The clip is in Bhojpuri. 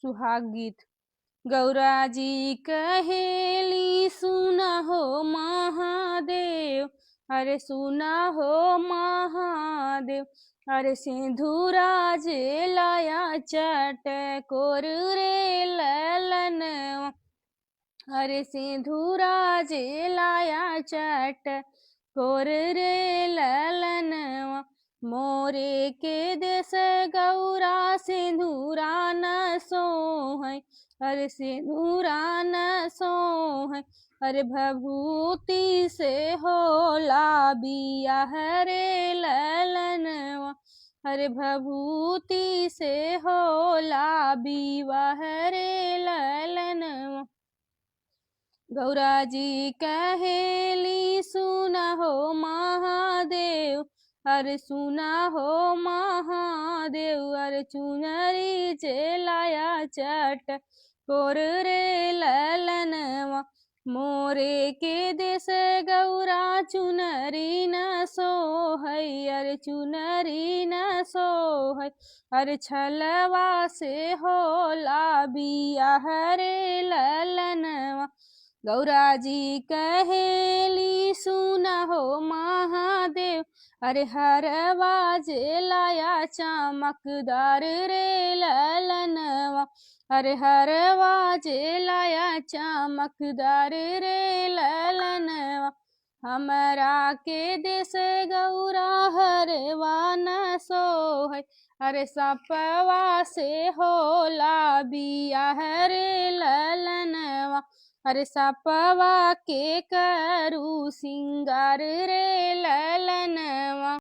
सुहाग गीत। गौरा जी कहेली सुना हो महादेव, अरे सुना हो महादेव, अरे सिंधुरा जे लाया चटकोर रे ललनवा, अरे सिंधुरा जे लाया चटकोर रे ललनवा, मोरे के देश गौरा सिंधुरा न सोहै, अरे सिंदूरा न सोहै, अरे भभूति से होला बियाह रे ललनवा, अरे भभूति से होला विवाह रे ललनवा। गौरा जी कहेली सुना हो महादेव, अरे सुना हो महादेव, अरे चुनरी चलाया चटकोर रे ललनवा, मोरे के देश गौरा चुनरी न सोहै, अरे चुनरी न सोहै, अरे छलवा से होला बियाह रे ललनवा। गौरा जी कहेली सुना हो महादेव, अरे हरवा जे लाया चमकदार रे ललनवा, अरे हरवा जे लाया चमकदार रे ललनवा, हमरा के देश गौरा हरवा न सोहै, अरे सपवा से होला बियाह रे ललनवा, अरे सपवा के करू सिंगार रे ललनवा।